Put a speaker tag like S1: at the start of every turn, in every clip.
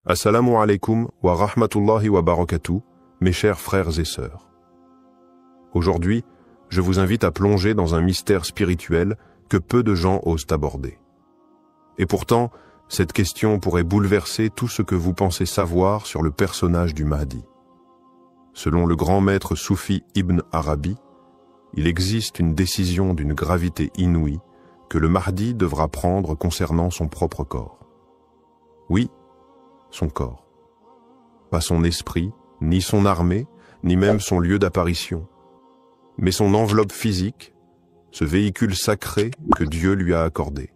S1: Assalamu alaikum wa rahmatullahi wa barakatuh, mes chers frères et sœurs. Aujourd'hui, je vous invite à plonger dans un mystère spirituel que peu de gens osent aborder. Et pourtant, cette question pourrait bouleverser tout ce que vous pensez savoir sur le personnage du Mahdi. Selon le grand maître soufi Ibn Arabi, il existe une décision d'une gravité inouïe que le Mahdi devra prendre concernant son propre corps. Oui, son corps. Pas son esprit, ni son armée, ni même son lieu d'apparition, mais son enveloppe physique, ce véhicule sacré que Dieu lui a accordé.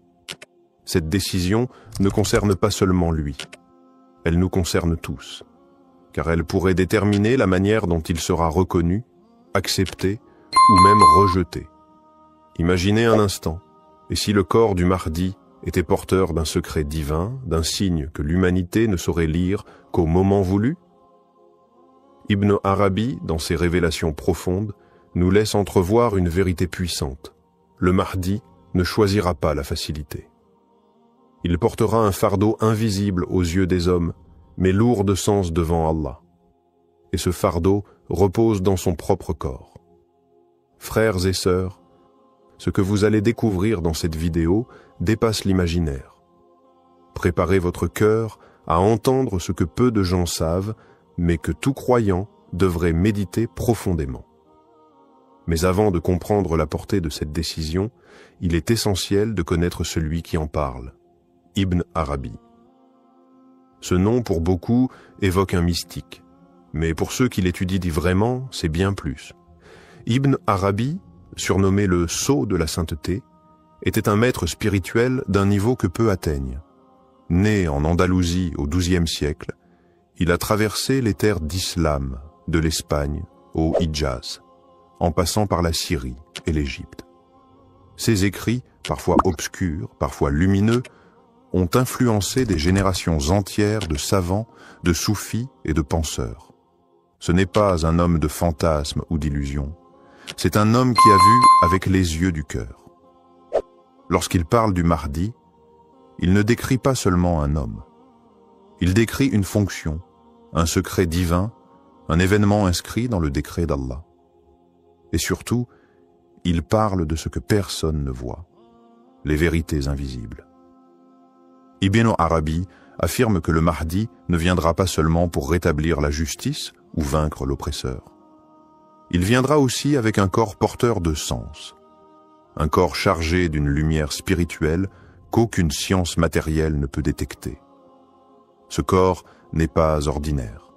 S1: Cette décision ne concerne pas seulement lui, elle nous concerne tous, car elle pourrait déterminer la manière dont il sera reconnu, accepté ou même rejeté. Imaginez un instant, et si le corps du Mahdi était porteur d'un secret divin, d'un signe que l'humanité ne saurait lire qu'au moment voulu? Ibn Arabi, dans ses révélations profondes, nous laisse entrevoir une vérité puissante. Le Mahdi ne choisira pas la facilité. Il portera un fardeau invisible aux yeux des hommes, mais lourd de sens devant Allah. Et ce fardeau repose dans son propre corps. Frères et sœurs, ce que vous allez découvrir dans cette vidéo dépasse l'imaginaire. Préparez votre cœur à entendre ce que peu de gens savent, mais que tout croyant devrait méditer profondément. Mais avant de comprendre la portée de cette décision, il est essentiel de connaître celui qui en parle, Ibn Arabi. Ce nom, pour beaucoup, évoque un mystique, mais pour ceux qui l'étudient vraiment, c'est bien plus. Ibn Arabi, surnommé le sceau de la sainteté, était un maître spirituel d'un niveau que peu atteignent. Né en Andalousie au XIIe siècle, il a traversé les terres d'islam, de l'Espagne au Hidjaz, en passant par la Syrie et l'Égypte. Ses écrits, parfois obscurs, parfois lumineux, ont influencé des générations entières de savants, de soufis et de penseurs. Ce n'est pas un homme de fantasmes ou d'illusions, c'est un homme qui a vu avec les yeux du cœur. Lorsqu'il parle du Mahdi, il ne décrit pas seulement un homme. Il décrit une fonction, un secret divin, un événement inscrit dans le décret d'Allah. Et surtout, il parle de ce que personne ne voit, les vérités invisibles. Ibn Arabi affirme que le Mahdi ne viendra pas seulement pour rétablir la justice ou vaincre l'oppresseur. Il viendra aussi avec un corps porteur de sens, un corps chargé d'une lumière spirituelle qu'aucune science matérielle ne peut détecter. Ce corps n'est pas ordinaire.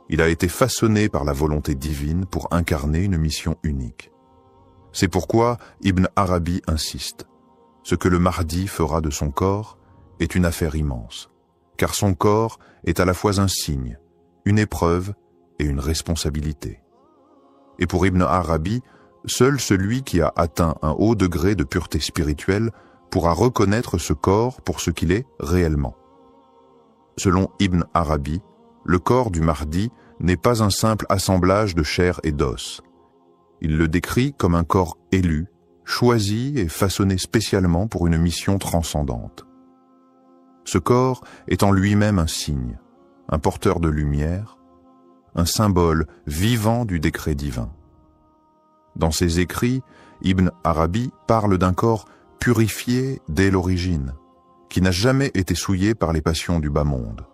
S1: Il a été façonné par la volonté divine pour incarner une mission unique. C'est pourquoi Ibn Arabi insiste. Ce que le Mahdi fera de son corps est une affaire immense, car son corps est à la fois un signe, une épreuve et une responsabilité. Et pour Ibn Arabi, seul celui qui a atteint un haut degré de pureté spirituelle pourra reconnaître ce corps pour ce qu'il est réellement. Selon Ibn Arabi, le corps du Mahdi n'est pas un simple assemblage de chair et d'os. Il le décrit comme un corps élu, choisi et façonné spécialement pour une mission transcendante. Ce corps est en lui-même un signe, un porteur de lumière, un symbole vivant du décret divin. Dans ses écrits, Ibn Arabi parle d'un corps purifié dès l'origine, qui n'a jamais été souillé par les passions du bas monde.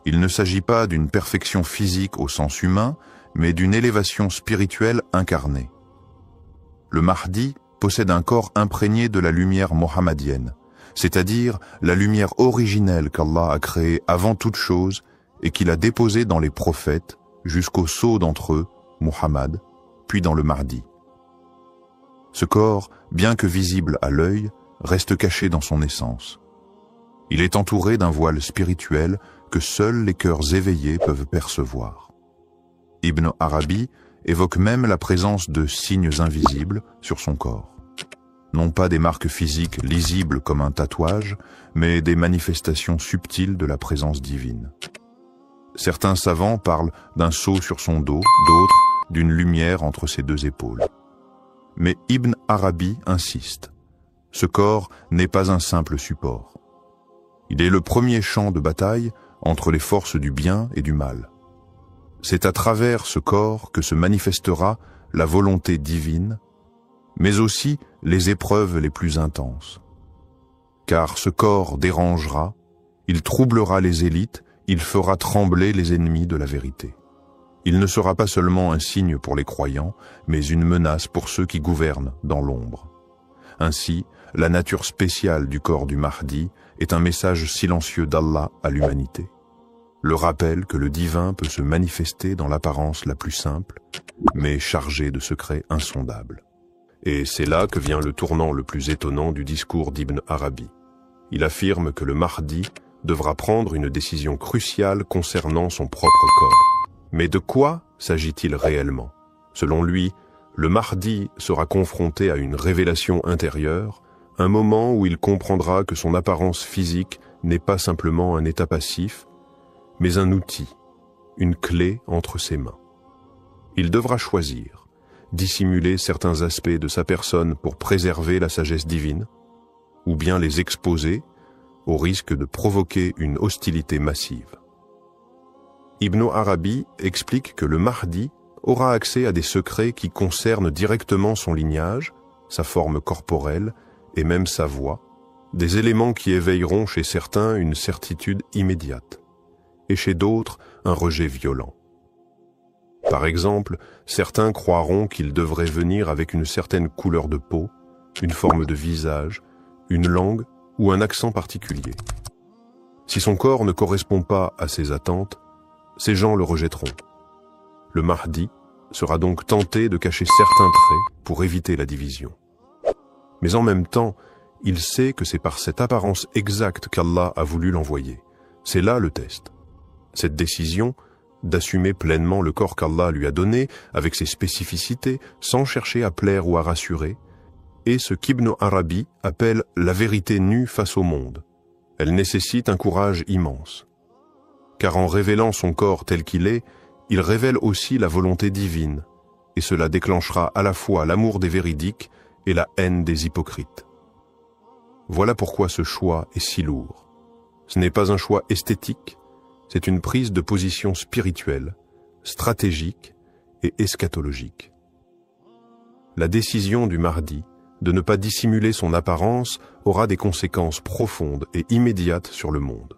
S1: Il ne s'agit pas d'une perfection physique au sens humain, mais d'une élévation spirituelle incarnée. Le Mahdi possède un corps imprégné de la lumière mohammadienne, c'est-à-dire la lumière originelle qu'Allah a créée avant toute chose et qu'il a déposée dans les prophètes jusqu'au sceau d'entre eux, Muhammad, puis dans le Mahdi. Ce corps, bien que visible à l'œil, reste caché dans son essence. Il est entouré d'un voile spirituel que seuls les cœurs éveillés peuvent percevoir. Ibn Arabi évoque même la présence de signes invisibles sur son corps. Non pas des marques physiques lisibles comme un tatouage, mais des manifestations subtiles de la présence divine. Certains savants parlent d'un sceau sur son dos, d'autres d'une lumière entre ses deux épaules. Mais Ibn Arabi insiste. Ce corps n'est pas un simple support. Il est le premier champ de bataille entre les forces du bien et du mal. C'est à travers ce corps que se manifestera la volonté divine, mais aussi les épreuves les plus intenses. Car ce corps dérangera, il troublera les élites, il fera trembler les ennemis de la vérité. Il ne sera pas seulement un signe pour les croyants, mais une menace pour ceux qui gouvernent dans l'ombre. Ainsi, la nature spéciale du corps du Mahdi est un message silencieux d'Allah à l'humanité. Le rappel que le divin peut se manifester dans l'apparence la plus simple, mais chargé de secrets insondables. Et c'est là que vient le tournant le plus étonnant du discours d'Ibn Arabi. Il affirme que le Mahdi devra prendre une décision cruciale concernant son propre corps. Mais de quoi s'agit-il réellement? Selon lui, le Mahdi sera confronté à une révélation intérieure, un moment où il comprendra que son apparence physique n'est pas simplement un état passif, mais un outil, une clé entre ses mains. Il devra choisir, dissimuler certains aspects de sa personne pour préserver la sagesse divine, ou bien les exposer au risque de provoquer une hostilité massive. Ibn Arabi explique que le Mahdi aura accès à des secrets qui concernent directement son lignage, sa forme corporelle et même sa voix, des éléments qui éveilleront chez certains une certitude immédiate, et chez d'autres un rejet violent. Par exemple, certains croiront qu'il devrait venir avec une certaine couleur de peau, une forme de visage, une langue ou un accent particulier. Si son corps ne correspond pas à ces attentes, ces gens le rejetteront. Le Mahdi sera donc tenté de cacher certains traits pour éviter la division. Mais en même temps, il sait que c'est par cette apparence exacte qu'Allah a voulu l'envoyer. C'est là le test. Cette décision d'assumer pleinement le corps qu'Allah lui a donné, avec ses spécificités, sans chercher à plaire ou à rassurer, est ce qu'Ibn Arabi appelle la vérité nue face au monde. Elle nécessite un courage immense. Car en révélant son corps tel qu'il est, il révèle aussi la volonté divine, et cela déclenchera à la fois l'amour des véridiques et la haine des hypocrites. Voilà pourquoi ce choix est si lourd. Ce n'est pas un choix esthétique, c'est une prise de position spirituelle, stratégique et eschatologique. La décision du Mahdi de ne pas dissimuler son apparence aura des conséquences profondes et immédiates sur le monde.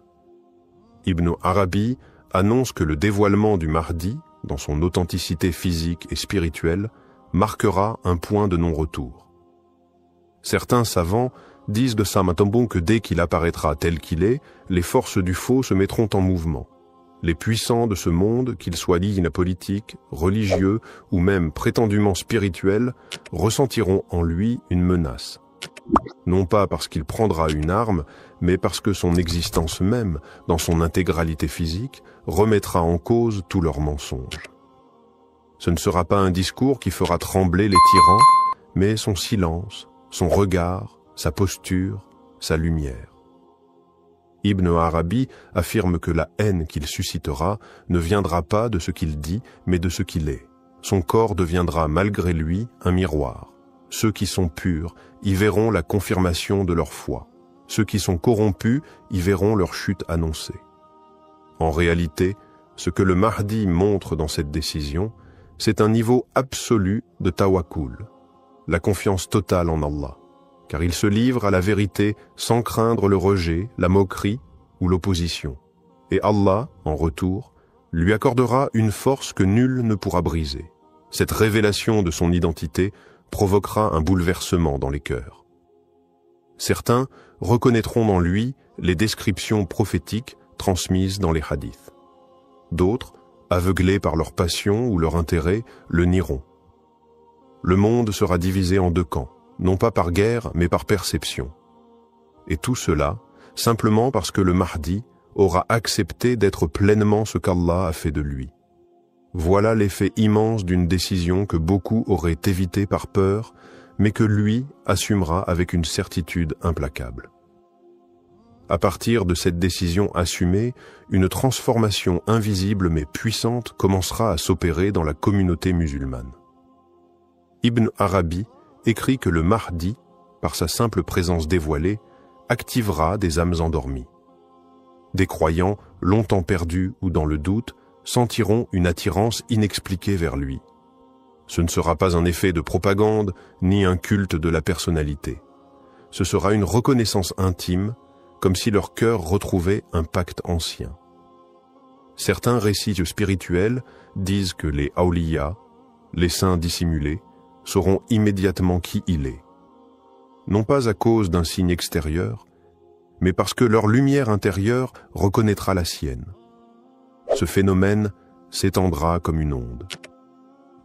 S1: Ibn Arabi annonce que le dévoilement du Mahdi, dans son authenticité physique et spirituelle, marquera un point de non-retour. Certains savants disent de Sam Atambon que dès qu'il apparaîtra tel qu'il est, les forces du faux se mettront en mouvement. Les puissants de ce monde, qu'ils soient lignes politiques, religieux ou même prétendument spirituels, ressentiront en lui une menace. Non pas parce qu'il prendra une arme, mais parce que son existence même, dans son intégralité physique, remettra en cause tous leurs mensonges. Ce ne sera pas un discours qui fera trembler les tyrans, mais son silence, son regard, sa posture, sa lumière. Ibn Arabi affirme que la haine qu'il suscitera ne viendra pas de ce qu'il dit, mais de ce qu'il est. Son corps deviendra malgré lui un miroir. Ceux qui sont purs y verront la confirmation de leur foi. Ceux qui sont corrompus y verront leur chute annoncée. En réalité, ce que le Mahdi montre dans cette décision, c'est un niveau absolu de tawakkul, la confiance totale en Allah, car il se livre à la vérité sans craindre le rejet, la moquerie ou l'opposition. Et Allah, en retour, lui accordera une force que nul ne pourra briser. Cette révélation de son identité provoquera un bouleversement dans les cœurs. Certains reconnaîtront dans lui les descriptions prophétiques transmises dans les hadiths. D'autres, aveuglés par leur passion ou leur intérêt, le nieront. Le monde sera divisé en deux camps, non pas par guerre, mais par perception. Et tout cela, simplement parce que le Mahdi aura accepté d'être pleinement ce qu'Allah a fait de lui. Voilà l'effet immense d'une décision que beaucoup auraient évitée par peur, mais que lui assumera avec une certitude implacable. À partir de cette décision assumée, une transformation invisible mais puissante commencera à s'opérer dans la communauté musulmane. Ibn Arabi écrit que le Mahdi, par sa simple présence dévoilée, activera des âmes endormies. Des croyants longtemps perdus ou dans le doute, sentiront une attirance inexpliquée vers lui. Ce ne sera pas un effet de propagande, ni un culte de la personnalité. Ce sera une reconnaissance intime, comme si leur cœur retrouvait un pacte ancien. Certains récits spirituels disent que les awliya, les saints dissimulés, sauront immédiatement qui il est. Non pas à cause d'un signe extérieur, mais parce que leur lumière intérieure reconnaîtra la sienne. Ce phénomène s'étendra comme une onde.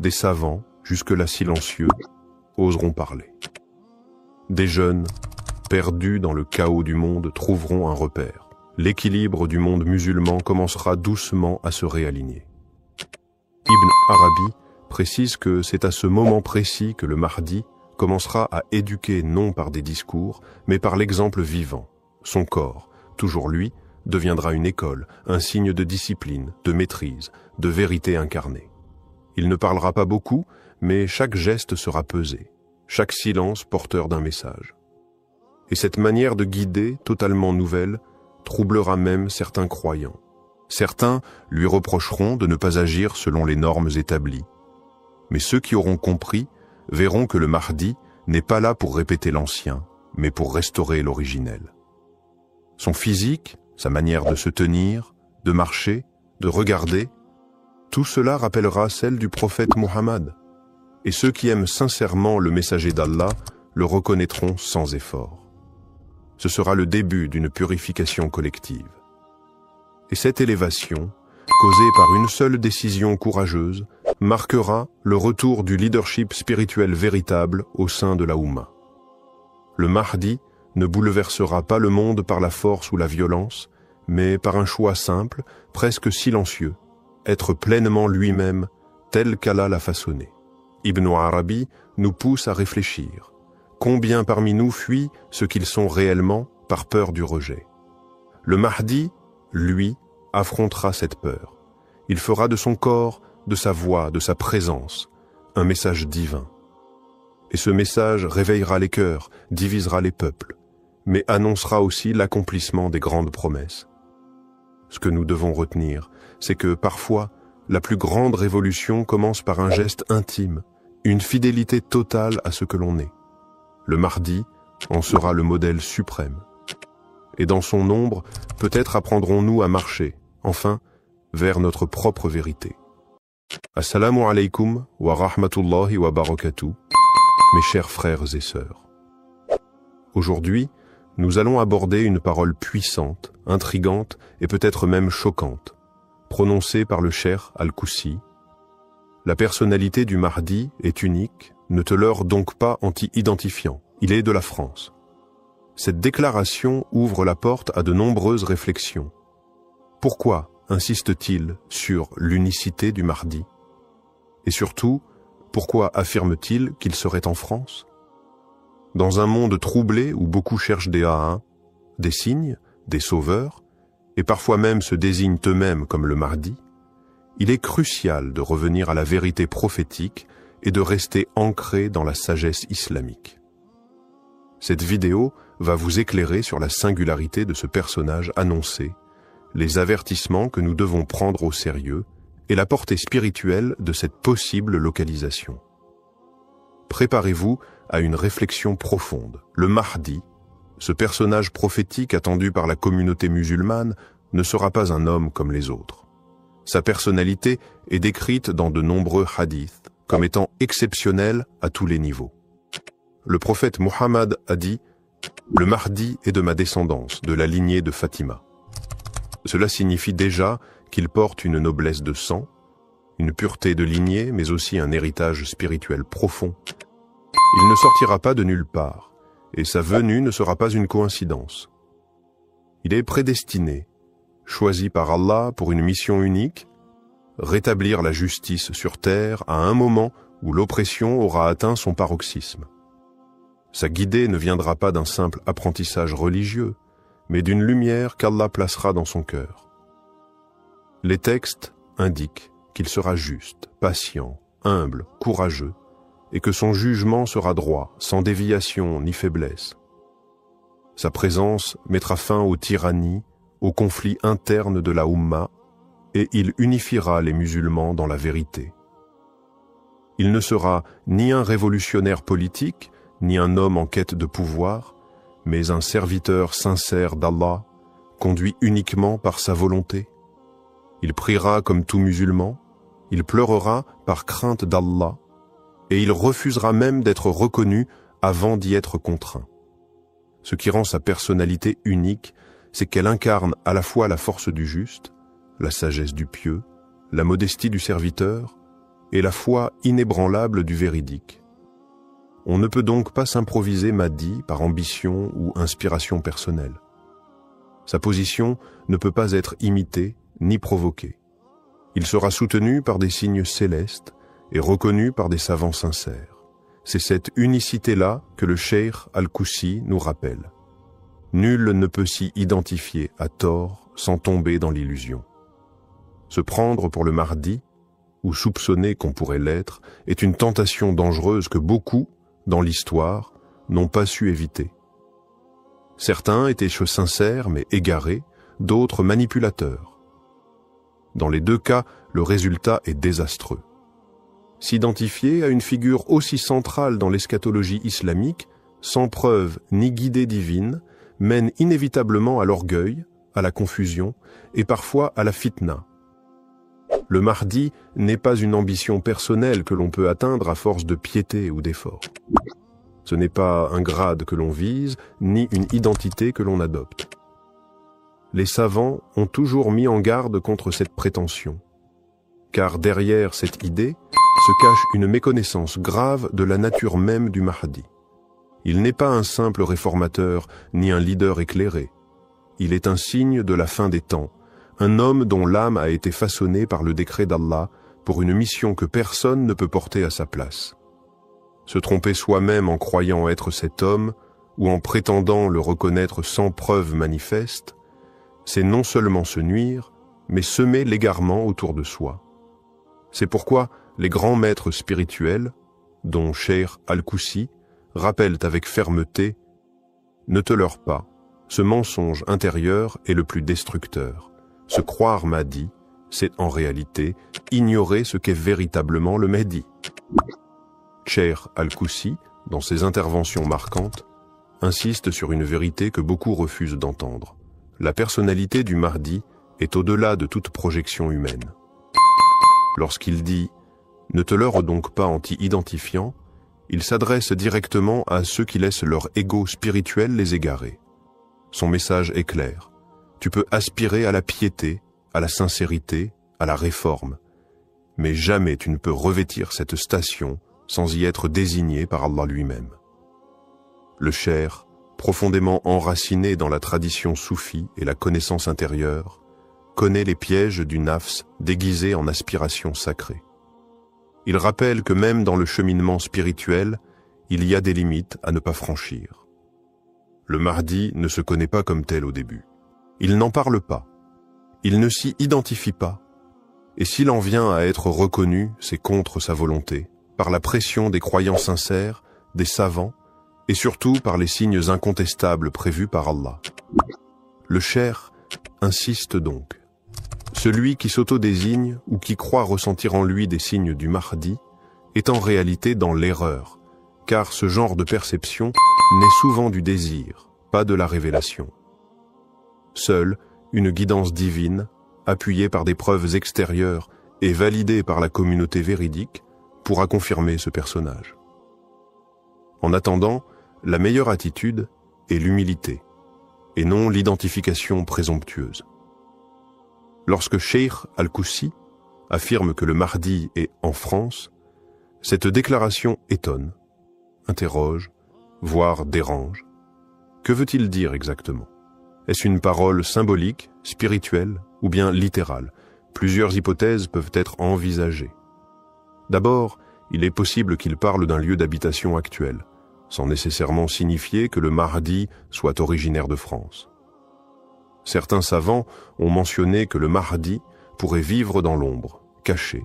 S1: Des savants, jusque-là silencieux, oseront parler. Des jeunes, perdus dans le chaos du monde, trouveront un repère. L'équilibre du monde musulman commencera doucement à se réaligner. Ibn Arabi précise que c'est à ce moment précis que le Mahdi commencera à éduquer non par des discours, mais par l'exemple vivant. Son corps, toujours lui, deviendra une école, un signe de discipline, de maîtrise, de vérité incarnée. Il ne parlera pas beaucoup, mais chaque geste sera pesé, chaque silence porteur d'un message. Et cette manière de guider, totalement nouvelle, troublera même certains croyants. Certains lui reprocheront de ne pas agir selon les normes établies. Mais ceux qui auront compris verront que le Mahdi n'est pas là pour répéter l'ancien, mais pour restaurer l'originel. Son physique, sa manière de se tenir, de marcher, de regarder, tout cela rappellera celle du prophète Muhammad. Et ceux qui aiment sincèrement le messager d'Allah le reconnaîtront sans effort. Ce sera le début d'une purification collective. Et cette élévation, causée par une seule décision courageuse, marquera le retour du leadership spirituel véritable au sein de la Oumma. Le Mahdi ne bouleversera pas le monde par la force ou la violence, mais par un choix simple, presque silencieux, être pleinement lui-même, tel qu'Allah l'a façonné. Ibn Arabi nous pousse à réfléchir. Combien parmi nous fuient ce qu'ils sont réellement par peur du rejet? Le Mahdi, lui, affrontera cette peur. Il fera de son corps, de sa voix, de sa présence, un message divin. Et ce message réveillera les cœurs, divisera les peuples, mais annoncera aussi l'accomplissement des grandes promesses. Ce que nous devons retenir, c'est que parfois, la plus grande révolution commence par un geste intime, une fidélité totale à ce que l'on est. Le Mahdi en sera le modèle suprême. Et dans son ombre, peut-être apprendrons-nous à marcher, enfin, vers notre propre vérité. Assalamu alaikum wa rahmatullahi wa barakatuh, mes chers frères et sœurs. Aujourd'hui, nous allons aborder une parole puissante, intrigante et peut-être même choquante, prononcée par le cheikh Al-Koussi. La personnalité du Mahdi est unique, ne te leurre donc pas anti-identifiant, il est de la France. Cette déclaration ouvre la porte à de nombreuses réflexions. Pourquoi insiste-t-il sur l'unicité du Mahdi? Et surtout, pourquoi affirme-t-il qu'il serait en France? Dans un monde troublé où beaucoup cherchent des A1, des signes, des sauveurs, et parfois même se désignent eux-mêmes comme le Mahdi, il est crucial de revenir à la vérité prophétique et de rester ancré dans la sagesse islamique. Cette vidéo va vous éclairer sur la singularité de ce personnage annoncé, les avertissements que nous devons prendre au sérieux et la portée spirituelle de cette possible localisation. Préparez-vous à une réflexion profonde. Le Mahdi, ce personnage prophétique attendu par la communauté musulmane, ne sera pas un homme comme les autres. Sa personnalité est décrite dans de nombreux hadiths comme étant exceptionnelle à tous les niveaux. Le prophète Muhammad a dit « Le Mahdi est de ma descendance, de la lignée de Fatima ». Cela signifie déjà qu'il porte une noblesse de sang, une pureté de lignée, mais aussi un héritage spirituel profond. Il ne sortira pas de nulle part, et sa venue ne sera pas une coïncidence. Il est prédestiné, choisi par Allah pour une mission unique, rétablir la justice sur terre à un moment où l'oppression aura atteint son paroxysme. Sa guidée ne viendra pas d'un simple apprentissage religieux, mais d'une lumière qu'Allah placera dans son cœur. Les textes indiquent qu'il sera juste, patient, humble, courageux, et que son jugement sera droit, sans déviation ni faiblesse. Sa présence mettra fin aux tyrannies, aux conflits internes de la Oumma et il unifiera les musulmans dans la vérité. Il ne sera ni un révolutionnaire politique, ni un homme en quête de pouvoir, mais un serviteur sincère d'Allah, conduit uniquement par sa volonté. Il priera comme tout musulman, il pleurera par crainte d'Allah, et il refusera même d'être reconnu avant d'y être contraint. Ce qui rend sa personnalité unique, c'est qu'elle incarne à la fois la force du juste, la sagesse du pieux, la modestie du serviteur et la foi inébranlable du véridique. On ne peut donc pas s'improviser Mahdi par ambition ou inspiration personnelle. Sa position ne peut pas être imitée ni provoquée. Il sera soutenu par des signes célestes et reconnu par des savants sincères. C'est cette unicité-là que le cheikh Al-Koussi nous rappelle. Nul ne peut s'y identifier à tort sans tomber dans l'illusion. Se prendre pour le Mahdi, ou soupçonner qu'on pourrait l'être, est une tentation dangereuse que beaucoup, dans l'histoire, n'ont pas su éviter. Certains étaient sincères mais égarés, d'autres manipulateurs. Dans les deux cas, le résultat est désastreux. S'identifier à une figure aussi centrale dans l'eschatologie islamique, sans preuve ni guidée divine, mène inévitablement à l'orgueil, à la confusion et parfois à la fitna. Le Mahdi n'est pas une ambition personnelle que l'on peut atteindre à force de piété ou d'effort. Ce n'est pas un grade que l'on vise, ni une identité que l'on adopte. Les savants ont toujours mis en garde contre cette prétention, car derrière cette idée se cache une méconnaissance grave de la nature même du Mahdi. Il n'est pas un simple réformateur, ni un leader éclairé. Il est un signe de la fin des temps, un homme dont l'âme a été façonnée par le décret d'Allah pour une mission que personne ne peut porter à sa place. Se tromper soi-même en croyant être cet homme, ou en prétendant le reconnaître sans preuve manifeste, c'est non seulement se nuire, mais semer l'égarement autour de soi. C'est pourquoi les grands maîtres spirituels, dont Cheikh Al-Koussi, rappellent avec fermeté « Ne te leurre pas, ce mensonge intérieur est le plus destructeur. Se croire Mahdi, c'est en réalité ignorer ce qu'est véritablement le Mahdi. » Cheikh Al-Koussi, dans ses interventions marquantes, insiste sur une vérité que beaucoup refusent d'entendre. La personnalité du Mahdi est au-delà de toute projection humaine. Lorsqu'il dit « Ne te leurre donc pas en t'y identifiant », il s'adresse directement à ceux qui laissent leur ego spirituel les égarer. Son message est clair. Tu peux aspirer à la piété, à la sincérité, à la réforme, mais jamais tu ne peux revêtir cette station sans y être désigné par Allah lui-même. Le cheikh, profondément enraciné dans la tradition soufie et la connaissance intérieure, connaît les pièges du nafs déguisé en aspiration sacrée. Il rappelle que même dans le cheminement spirituel, il y a des limites à ne pas franchir. Le Mahdi ne se connaît pas comme tel au début. Il n'en parle pas. Il ne s'y identifie pas. Et s'il en vient à être reconnu, c'est contre sa volonté, par la pression des croyants sincères, des savants, et surtout par les signes incontestables prévus par Allah. Le cheikh insiste donc. Celui qui s'auto-désigne ou qui croit ressentir en lui des signes du Mahdi est en réalité dans l'erreur, car ce genre de perception naît souvent du désir, pas de la révélation. Seule une guidance divine, appuyée par des preuves extérieures et validée par la communauté véridique, pourra confirmer ce personnage. En attendant, la meilleure attitude est l'humilité, et non l'identification présomptueuse. Lorsque Cheikh Al-Koussi affirme que le Mahdi est en France, cette déclaration étonne, interroge, voire dérange. Que veut-il dire exactement? Est-ce une parole symbolique, spirituelle ou bien littérale? Plusieurs hypothèses peuvent être envisagées. D'abord, il est possible qu'il parle d'un lieu d'habitation actuel, sans nécessairement signifier que le Mahdi soit originaire de France. Certains savants ont mentionné que le Mahdi pourrait vivre dans l'ombre, caché,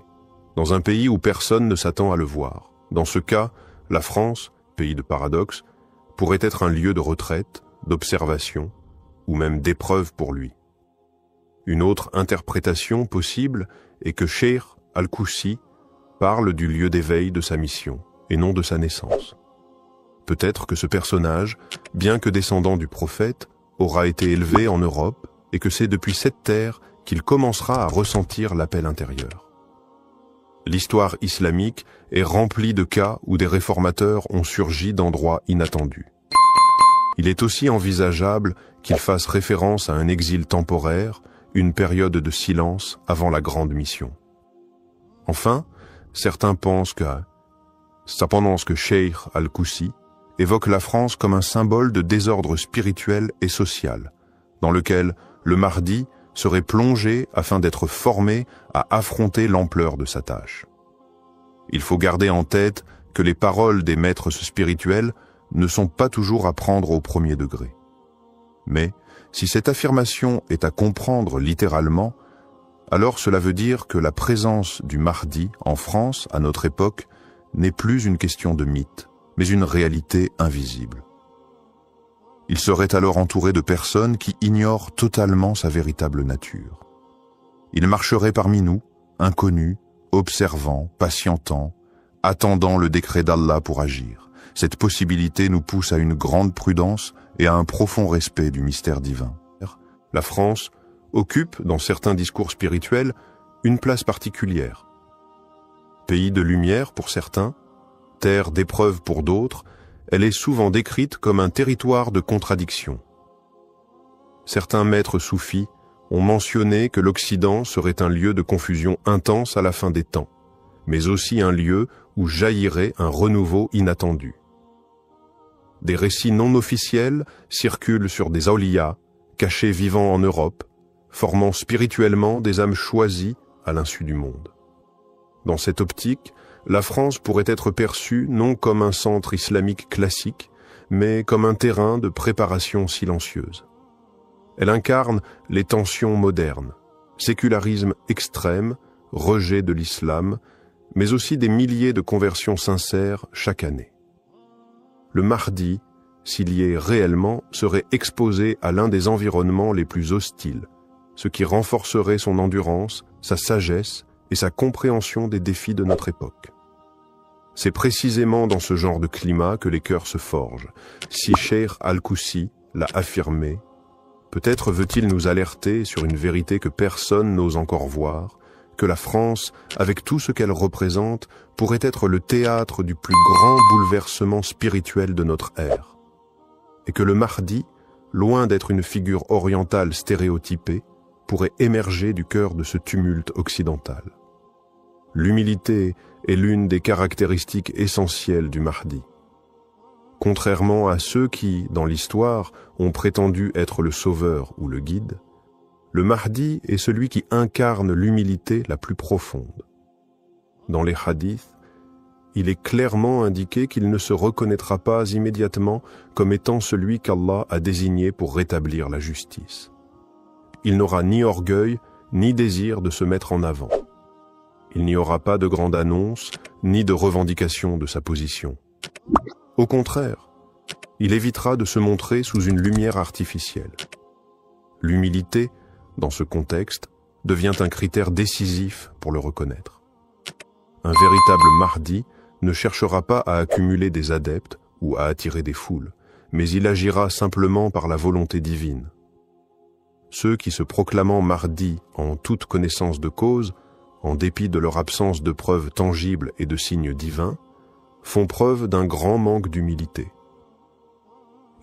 S1: dans un pays où personne ne s'attend à le voir. Dans ce cas, la France, pays de paradoxe, pourrait être un lieu de retraite, d'observation, ou même d'épreuve pour lui. Une autre interprétation possible est que Cheikh Al-Koussi parle du lieu d'éveil de sa mission, et non de sa naissance. Peut-être que ce personnage, bien que descendant du prophète, aura été élevé en Europe, et que c'est depuis cette terre qu'il commencera à ressentir l'appel intérieur. L'histoire islamique est remplie de cas où des réformateurs ont surgi d'endroits inattendus. Il est aussi envisageable qu'il fasse référence à un exil temporaire, une période de silence avant la grande mission. Enfin, certains pensent que Cheikh Al-Koussi évoque la France comme un symbole de désordre spirituel et social, dans lequel le Mahdi serait plongé afin d'être formé à affronter l'ampleur de sa tâche. Il faut garder en tête que les paroles des maîtres spirituels ne sont pas toujours à prendre au premier degré. Mais, si cette affirmation est à comprendre littéralement, alors cela veut dire que la présence du Mahdi en France, à notre époque, n'est plus une question de mythe, mais une réalité invisible. Il serait alors entouré de personnes qui ignorent totalement sa véritable nature. Il marcherait parmi nous, inconnu, observant, patientant, attendant le décret d'Allah pour agir. Cette possibilité nous pousse à une grande prudence et à un profond respect du mystère divin. La France occupe, dans certains discours spirituels, une place particulière. Pays de lumière pour certains, terre d'épreuve pour d'autres, elle est souvent décrite comme un territoire de contradictions. Certains maîtres soufis ont mentionné que l'Occident serait un lieu de confusion intense à la fin des temps, mais aussi un lieu où jaillirait un renouveau inattendu. Des récits non officiels circulent sur des awliyas, cachés vivant en Europe, formant spirituellement des âmes choisies à l'insu du monde. Dans cette optique, la France pourrait être perçue non comme un centre islamique classique, mais comme un terrain de préparation silencieuse. Elle incarne les tensions modernes, sécularisme extrême, rejet de l'islam, mais aussi des milliers de conversions sincères chaque année. Le Mahdi, s'il y est réellement, serait exposé à l'un des environnements les plus hostiles, ce qui renforcerait son endurance, sa sagesse et sa compréhension des défis de notre époque. C'est précisément dans ce genre de climat que les cœurs se forgent. Si Cheikh Al-Koussi l'a affirmé, peut-être veut-il nous alerter sur une vérité que personne n'ose encore voir, que la France, avec tout ce qu'elle représente, pourrait être le théâtre du plus grand bouleversement spirituel de notre ère. Et que le Mahdi, loin d'être une figure orientale stéréotypée, pourrait émerger du cœur de ce tumulte occidental. L'humilité est l'une des caractéristiques essentielles du Mahdi. Contrairement à ceux qui, dans l'histoire, ont prétendu être le sauveur ou le guide, le Mahdi est celui qui incarne l'humilité la plus profonde. Dans les hadiths, il est clairement indiqué qu'il ne se reconnaîtra pas immédiatement comme étant celui qu'Allah a désigné pour rétablir la justice. Il n'aura ni orgueil, ni désir de se mettre en avant. Il n'y aura pas de grande annonce, ni de revendication de sa position. Au contraire, il évitera de se montrer sous une lumière artificielle. L'humilité, dans ce contexte, devient un critère décisif pour le reconnaître. Un véritable Mahdi ne cherchera pas à accumuler des adeptes ou à attirer des foules, mais il agira simplement par la volonté divine. Ceux qui se proclamant Mahdi en toute connaissance de cause, en dépit de leur absence de preuves tangibles et de signes divins, font preuve d'un grand manque d'humilité.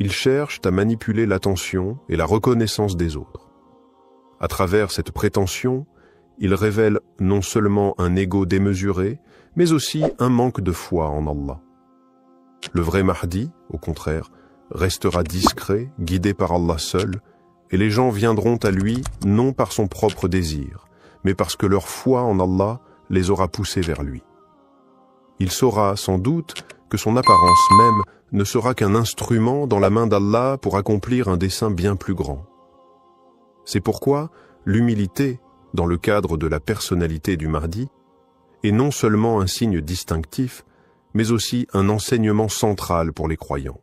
S1: Ils cherchent à manipuler l'attention et la reconnaissance des autres. À travers cette prétention, ils révèlent non seulement un ego démesuré, mais aussi un manque de foi en Allah. Le vrai Mahdi, au contraire, restera discret, guidé par Allah seul, et les gens viendront à lui non par son propre désir, mais parce que leur foi en Allah les aura poussés vers lui. Il saura sans doute que son apparence même ne sera qu'un instrument dans la main d'Allah pour accomplir un dessein bien plus grand. C'est pourquoi l'humilité, dans le cadre de la personnalité du Mahdi, est non seulement un signe distinctif, mais aussi un enseignement central pour les croyants.